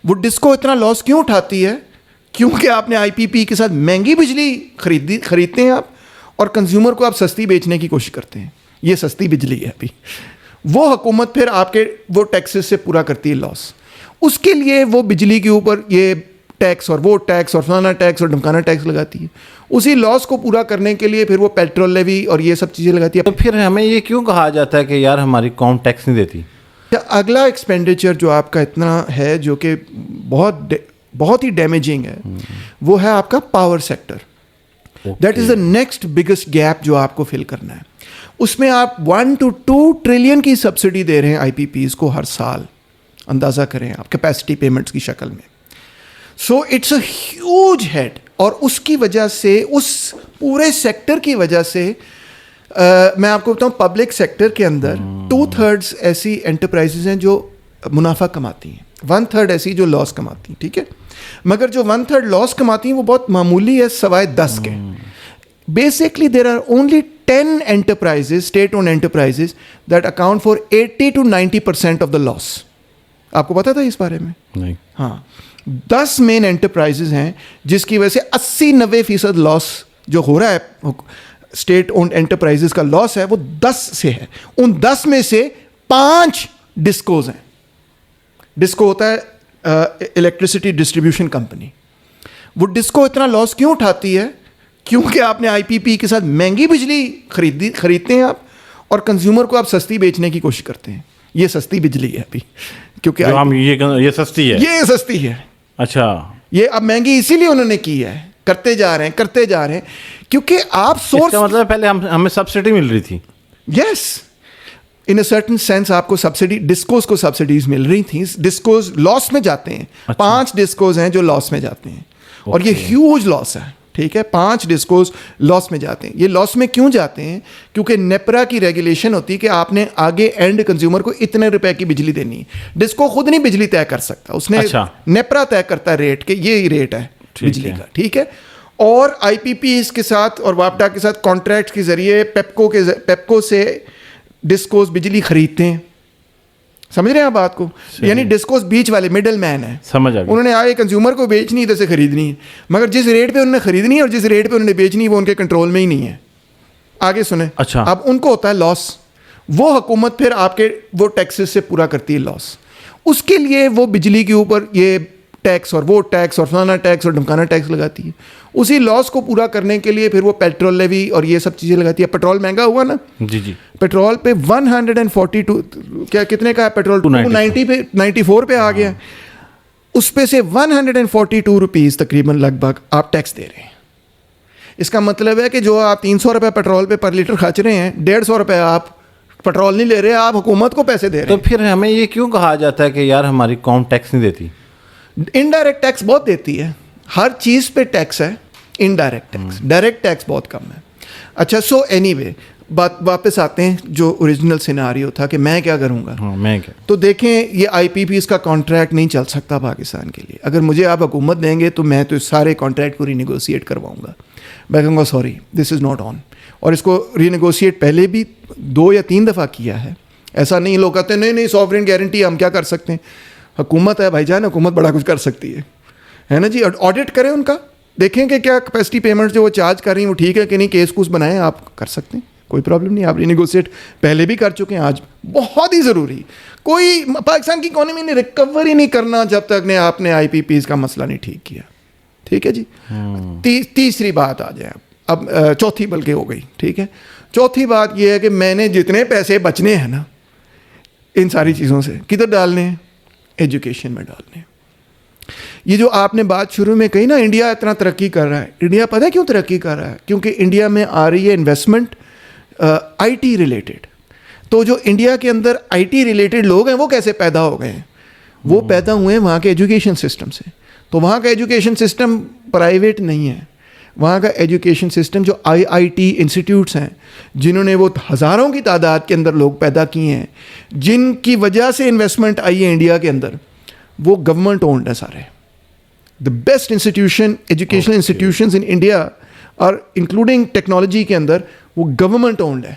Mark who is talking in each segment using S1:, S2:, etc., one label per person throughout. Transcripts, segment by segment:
S1: وہ ڈسکو اتنا لاس کیوں اٹھاتی ہے؟ کیونکہ آپ نے آئی پی پی کے ساتھ مہنگی بجلی خریدتے ہیں آپ، اور کنزیومر کو آپ سستی بیچنے کی کوشش کرتے ہیں. یہ سستی بجلی ہے ابھی. وہ حکومت پھر آپ کے وہ ٹیکسز سے پورا کرتی ہے لاس. اس کے لیے وہ بجلی کے اوپر یہ ٹیکس اور وہ ٹیکس اور فلانا ٹیکس اور ڈھمکانا ٹیکس لگاتی ہے. اسی لاس کو پورا کرنے کے لیے پھر وہ پیٹرول لیوی اور یہ سب چیزیں لگاتی ہے.
S2: تو پھر ہمیں یہ کیوں کہا جاتا ہے کہ یار ہماری قوم ٹیکس نہیں دیتی؟
S1: اگلا ایکسپینڈیچر جو آپ کا اتنا ہے جو کہ بہت ہی ڈیمیجنگ ہے، وہ ہے آپ کا power sector. That is the next biggest gap جو آپ کو فل کرنا ہے. اس میں آپ 1 to 2 ٹریلین کی سبسڈی دے رہے ہیں آئی پی پیز کو ہر سال. اندازہ کریں آپ کیپیسٹی پیمنٹس کی شکل میں. So it's a huge head. اور اس کی وجہ سے، اس پورے سیکٹر کی وجہ سے، میں آپ کو بتاؤں پبلک سیکٹر کے اندر 2/3 ایسی انٹرپرائزز ہیں جو منافع کماتی ہیں، 1/3 ایسی جو لاس کماتی ہیں. ٹھیک ہے، مگر جو 1/3 لاس کماتی ہیں وہ بہت معمولی ہے سوائے 10 کے. Basically there are only 10 enterprises, state-owned enterprises that account for 80 to 90% of the loss. آپ کو پتا تھا اس بارے میں؟
S2: نہیں.
S1: ہاں، 10 مین انٹرپرائزز ہیں جس کی وجہ سے 80-90% لاس جو ہو رہا ہے، اسٹیٹ اونڈ انٹرپرائزز کا لاس ہے، وہ 10 سے ہے. ان 10 میں سے 5 ڈسکوز ہیں. ڈسکو ہوتا ہے الیکٹریسٹی ڈسٹریبیوشن کمپنی. وہ ڈسکو اتنا لاس کیوں اٹھاتی ہے؟ کیونکہ آپ نے آئی پی پی کے ساتھ مہنگی بجلی خریدتے ہیں آپ، اور کنزیومر کو آپ سستی بیچنے کی کوشش کرتے ہیں. یہ سستی بجلی ہے ابھی، کیونکہ
S2: یہ سستی ہے.
S1: یہ سستی ہے.
S2: اچھا،
S1: یہ اب مہنگی اسی لیے انہوں نے کی ہے. کرتے جا رہے ہیں کیونکہ آپ سورس
S2: کا مطلب پہلے ہمیں سبسڈی مل رہی تھی.
S1: یس، ان اے سرٹن سینس آپ کو سبسڈی، ڈسکوز کو سبسڈیز مل رہی تھیں. ڈسکوز لاس میں جاتے ہیں. 5 ڈسکوز ہیں جو لاس میں جاتے ہیں، اور یہ ہیوج لاس ہے. ٹھیک ہے، 5 ڈسکوز لاس میں جاتے ہیں. یہ لاس میں کیوں جاتے ہیں؟ کیونکہ نیپرا کی ریگولیشن ہوتی ہے کہ آپ نے آگے اینڈ کنزیومر کو اتنے روپے کی بجلی دینی ہے. ڈسکو خود نہیں بجلی طے کر سکتا، اس نے نیپرا طے کرتا ہے ریٹ کہ یہ ریٹ ہے بجلی کا. ٹھیک ہے، اور آئی پی پی اس کے ساتھ اور واپڈا کے ساتھ کانٹریکٹ کے ذریعے پیپکو سے ڈسکوز بجلی خریدتے ہیں. سمجھ رہے ہیں آپ بات کو؟ یعنی ڈسکوز بیچ والے مڈل مین ہیں.
S2: سمجھ آ گیا.
S1: انہوں نے آگے کنزیومر کو بیچنی ادھر سے خریدنی ہے، مگر جس ریٹ پہ انہوں نے خریدنی ہے اور جس ریٹ پہ انہوں نے بیچنی وہ ان کے کنٹرول میں ہی نہیں ہے. آگے سنیں.
S2: اچھا،
S1: اب ان کو ہوتا ہے لاس. وہ حکومت پھر آپ کے وہ ٹیکسز سے پورا کرتی ہے لاس. اس کے لیے وہ بجلی کے اوپر یہ ٹیکس اور وہ ٹیکس اور فلانا ٹیکس اور ڈھمکانا ٹیکس لگاتی ہے. اسی لاس کو پورا کرنے کے لیے پھر وہ پیٹرول لیوی اور یہ سب چیزیں لگاتی ہے. پیٹرول مہنگا ہوا نا
S2: جی.
S1: پیٹرول پہ 142 کتنے کا ہے پیٹرول؟ 290 پہ 94 پہ آ گیا. اس پہ سے 142 روپیز تقریباً لگ بھگ آپ ٹیکس دے رہے ہیں. اس کا مطلب ہے کہ جو آپ 300 روپے پیٹرول پہ پر لیٹر خرچ رہے ہیں، 150 روپے آپ پیٹرول نہیں لے رہے، آپ حکومت کو پیسے دے رہے ہیں.
S2: تو پھر ہمیں یہ کیوں کہا جاتا ہے کہ یار ہماری قوم ٹیکس نہیں دیتی؟
S1: انڈائریکٹ ٹیکس بہت دیتی ہے. ہر چیز پہ ٹیکس ہے. انڈائریکٹ ٹیکس، ڈائریکٹ ٹیکس بہت کم ہے. اچھا، سو اینی وے بات واپس آتے ہیں جو اوریجنل سیناریو تھا کہ میں کیا کروں گا. تو دیکھیں یہ آئی پی پی اس کا کانٹریکٹ نہیں چل سکتا پاکستان کے لیے. اگر مجھے آپ حکومت دیں گے تو میں تو سارے کانٹریکٹ کو رینیگوشیٹ کرواؤں گا. میں کہوں گا sorry this is not on. اور اس کو رینیگوشیٹ پہلے بھی 2 یا 3 دفعہ کیا ہے. ایسا نہیں لوگ کہتے ہیں نہیں سوورین گارنٹی ہم کیا کر سکتے ہیں. حکومت ہے بھائی جان، حکومت بڑا کچھ کر سکتی ہے نا جی. آڈٹ کریں ان کا، دیکھیں کہ کیا کیپیسٹی پیمنٹ جو وہ چارج کر رہی ہیں وہ ٹھیک ہے کہ نہیں. کیس کوس بنائیں، آپ کر سکتے ہیں، کوئی پرابلم نہیں. آپ رینیگوشیٹ پہلے بھی کر چکے ہیں. آج بہت ہی ضروری، کوئی پاکستان کی اکانومی نے ریکور ہی نہیں کرنا جب تک نے آپ نے آئی پی پیز کا مسئلہ نہیں ٹھیک کیا. ٹھیک ہے جی. تیسری بات آ جائے اب چوتھی بلکہ ہو گئی. ٹھیک ہے، چوتھی بات یہ ہے کہ میں نے جتنے پیسے بچنے ہیں نا ان ساری چیزوں سے کدھر ڈالنے ہیں؟ ایجوکیشن میں ڈالنے ہیں. یہ جو آپ نے بات شروع میں کہی نا انڈیا اتنا ترقی کر رہا ہے، انڈیا پتہ ہے کیوں ترقی کر رہا ہے؟ کیونکہ انڈیا میں آ رہی ہے انویسٹمنٹ آئی ٹی ریلیٹڈ. تو جو انڈیا کے اندر آئی ٹی ریلیٹڈ لوگ ہیں وہ کیسے پیدا ہو گئے ہیں؟ وہ پیدا ہوئے ہیں وہاں کے ایجوکیشن سسٹم سے. تو وہاں کا ایجوکیشن سسٹم پرائیویٹ نہیں ہے. وہاں کا ایجوکیشن سسٹم جو آئی ٹی انسٹیٹیوٹس ہیں جنہوں نے وہ ہزاروں کی تعداد کے اندر لوگ پیدا کیے ہیں، جن کی وجہ سے انویسٹمنٹ آئی ہے انڈیا کے اندر، وہ گورنمنٹ اونڈ ہے سارے. The best institution educational institutions in India اور انکلوڈنگ ٹیکنالوجی کے اندر وہ گورنمنٹ اونڈ ہے.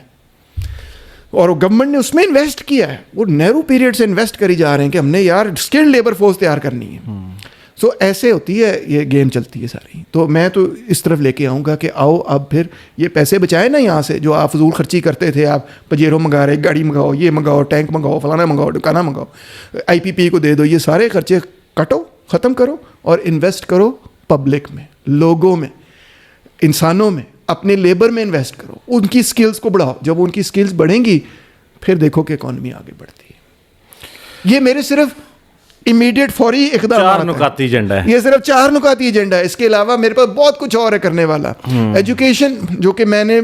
S1: اور گورنمنٹ نے اس میں انویسٹ کیا ہے, وہ نہرو پیریڈ سے انویسٹ کری جا رہے ہیں کہ ہم نے یار اسکلڈ لیبر فورس تیار کرنی ہے. سو ایسے ہوتی ہے یہ گیم چلتی ہے ساری. تو میں تو اس طرف لے کے آؤں گا کہ آؤ اب پھر یہ پیسے بچائے نا یہاں سے, جو آپ فضول خرچی کرتے تھے, آپ پجیرو منگا رہے, گاڑی منگاؤ, یہ منگاؤ, ٹینک منگاؤ, فلانا منگاؤ, ڈکانا منگاؤ, آئی پی پی کو دے دو, یہ سارے خرچے کٹو, ختم کرو اور انویسٹ کرو پبلک میں, لوگوں میں, انسانوں میں, اپنے لیبر میں انویسٹ کرو, ان کی سکلز کو بڑھاؤ. جب ان کی سکلز بڑھیں گی پھر دیکھو کہ اکانومی آگے بڑھتی ہے. یہ میرے صرف امیڈیٹ فوری اقدامات
S2: 4 نکاتی ایجنڈا ہے,
S1: یہ صرف 4 نکاتی ایجنڈا ہے. اس کے علاوہ میرے پاس بہت کچھ اور ہے کرنے والا. ایجوکیشن جو کہ میں نے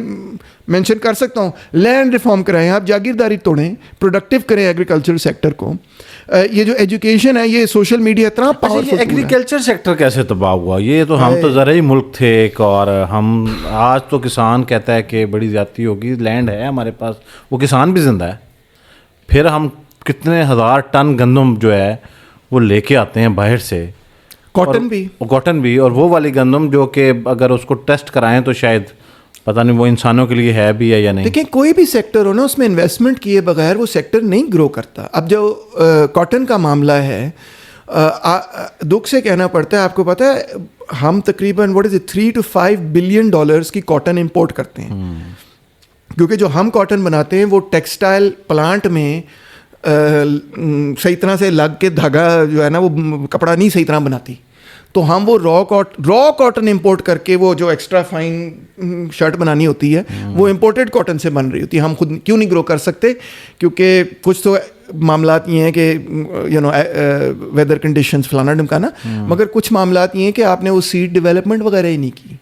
S1: مینشن کر سکتا ہوں, لینڈ ریفارم کرائیں, آپ جاگیرداری توڑیں, پروڈکٹیو کریں ایگریکلچر سیکٹر کو. یہ جو ایجوکیشن ہے, یہ سوشل میڈیا اتنا پاورفل.
S2: ایگریکلچر سیکٹر کیسے تباہ ہوا؟ یہ تو ہم تو زرعی ملک تھے ایک, اور ہم آج تو کسان کہتا ہے کہ بڑی زیادتی ہوگی, لینڈ ہے ہمارے پاس, وہ کسان بھی زندہ ہے. پھر ہم کتنے ہزار ٹن گندم جو ہے وہ لے کے آتے ہیں باہر سے, کاٹن بھی, اور وہ والی گندم جو کہ اگر اس کو ٹیسٹ کرائیں تو شاید پتہ نہیں وہ انسانوں کے لیے ہے بھی ہے یا نہیں.
S1: دیکھیں کوئی بھی سیکٹر ہو نا, اس میں انویسٹمنٹ کیے بغیر وہ سیکٹر نہیں گرو کرتا. اب جو کاٹن کا معاملہ ہے, دکھ سے کہنا پڑتا ہے, آپ کو پتہ ہے ہم تقریباً 3 to 5 بلین ڈالرز کی کاٹن امپورٹ کرتے ہیں, کیونکہ جو ہم کاٹن بناتے ہیں وہ ٹیکسٹائل پلانٹ میں صحیح طرح سے لگ کے دھاگا جو ہے نا وہ کپڑا نہیں صحیح طرح بناتی, تو ہم وہ را کاٹن امپورٹ کر کے وہ جو ایکسٹرا فائن شرٹ بنانی ہوتی ہے وہ امپورٹڈ کاٹن سے بن رہی ہوتی ہے. ہم خود کیوں نہیں گرو کر سکتے؟ کیونکہ کچھ تو معاملات یہ ہیں کہ ویدر کنڈیشنز فلانا ڈمکانا, مگر کچھ معاملات یہ ہیں کہ آپ نے وہ سیڈ ڈیولپمنٹ وغیرہ ہی نہیں کی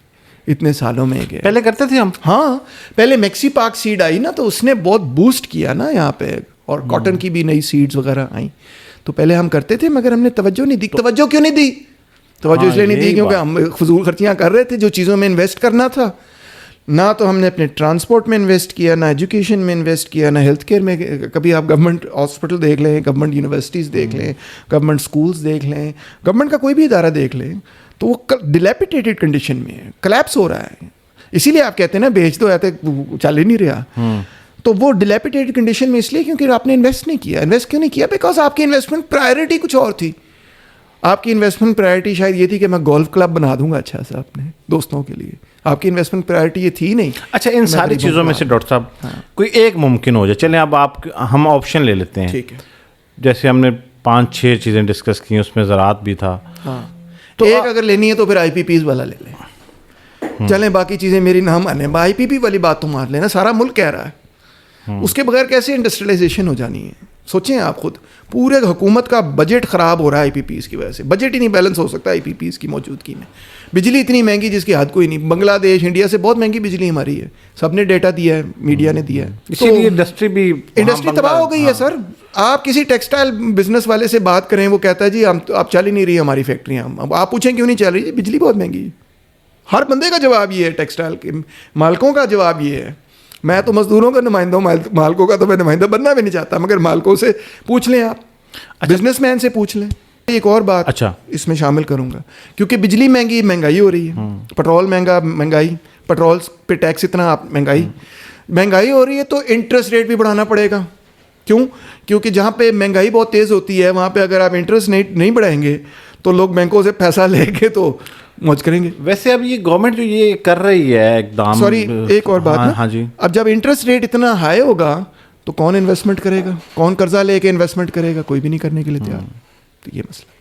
S1: اتنے سالوں میں.
S2: پہلے کرتے تھے ہم.
S1: ہاں, پہلے میکسی پاک سیڈ آئی نا, تو اس نے بہت بوسٹ کیا نا یہاں پہ, اور کاٹن کی بھی نئی سیڈز وغیرہ آئیں. تو پہلے ہم کرتے تھے مگر ہم نے توجہ نہیں دی. توجہ کیوں نہیں دی؟ توجہ اس لیے نہیں دی کیونکہ ہم فضول خرچیاں کر رہے تھے جو چیزوں میں انویسٹ کرنا تھا. نہ تو ہم نے اپنے ٹرانسپورٹ میں انویسٹ کیا, نہ ایجوکیشن میں انویسٹ کیا, نہ ہیلتھ کیئر میں. کبھی آپ گورنمنٹ ہاسپٹل دیکھ لیں, گورنمنٹ یونیورسٹیز دیکھ لیں, گورنمنٹ اسکولس دیکھ لیں, گورنمنٹ کا کوئی بھی ادارہ دیکھ لیں, تو وہ ڈیلیپیٹیڈ کنڈیشن میں ہے, کلیپس ہو رہا ہے. اسی لیے آپ کہتے ہیں نا بیچ دو, ایسے چل ہی نہیں رہا. تو وہ ڈیلیپیٹیڈ کنڈیشن میں اس لیے کیونکہ آپ نے انویسٹ نہیں کیا. انویسٹ کیوں نہیں کیا؟ بیکاز آپ کی انویسٹمنٹ پرائرٹی کچھ اور تھی. آپ کی انویسٹمنٹ پرائرٹی شاید یہ تھی کہ میں گولف کلب بنا دوں گا اچھا سا اپنے دوستوں کے لیے. آپ کی انویسٹمنٹ پرائرٹی یہ تھی نہیں.
S2: اچھا, ان ساری چیزوں میں سے ڈاکٹر صاحب کوئی ایک ممکن ہو جائے. چلیں اب ہم آپشن لے لیتے ہیں.
S1: ٹھیک ہے,
S2: جیسے ہم نے 5-6 چیزیں ڈسکس کی, اس میں زراعت بھی تھا.
S1: تو ایک اگر لینی ہے تو پھر آئی پی پیز والا لے لیں. چلیں باقی چیزیں میری نہ مانیں, آئی پی پی والی بات تو مان لینا, سارا ملک کہہ رہا ہے. اس کے بغیر کیسے انڈسٹریلائزیشن ہو جانی ہے؟ سوچیں آپ خود, پورے حکومت کا بجٹ خراب ہو رہا ہے آئی پی پیز کی وجہ سے. بجٹ ہی نہیں بیلنس ہو سکتا آئی پی پیز کی موجودگی میں. بجلی اتنی مہنگی جس کی حد کوئی نہیں. بنگلہ دیش, انڈیا سے بہت مہنگی بجلی ہماری ہے. سب نے ڈیٹا دیا ہے, میڈیا نے دیا ہے.
S2: اسی لیے انڈسٹری
S1: تباہ ہو گئی ہے سر. آپ کسی ٹیکسٹائل بزنس والے سے بات کریں, وہ کہتا ہے جی ہم آپ چل ہی نہیں رہی ہماری فیکٹریاں. آپ پوچھیں کیوں نہیں چل رہی؟ بجلی بہت مہنگی. ہر بندے کا جواب یہ ہے, ٹیکسٹائل کے مالکوں کا جواب یہ ہے. میں تو مزدوروں کا نمائندہ ہوں, مالکوں کا تو میں نمائندہ بننا بھی نہیں چاہتا, مگر مالکوں سے پوچھ لیں, آپ بزنس مین سے پوچھ لیں. ایک اور بات اس میں شامل کروں گا, کیونکہ بجلی مہنگائی ہو رہی ہے, پٹرول مہنگائی, پٹرول پہ ٹیکس اتنا, مہنگائی ہو رہی ہے, تو انٹرسٹ ریٹ بھی بڑھانا پڑے گا. کیوں؟ کیونکہ جہاں پہ مہنگائی بہت تیز ہوتی ہے وہاں پہ اگر آپ انٹرسٹ نہیں بڑھائیں گے تو لوگ بینکوں سے پیسہ لے کے تو موج کریں گے.
S2: ویسے اب یہ گورنمنٹ جو یہ کر رہی ہے اقدام,
S1: سوری ایک اور بات, ہاں جی, اب جب انٹرسٹ ریٹ اتنا ہائی ہوگا تو کون انویسٹمنٹ کرے گا؟ کون قرضہ لے کے انویسٹمنٹ کرے گا؟ کوئی بھی نہیں کرنے کے لیے تیار. تو یہ مسئلہ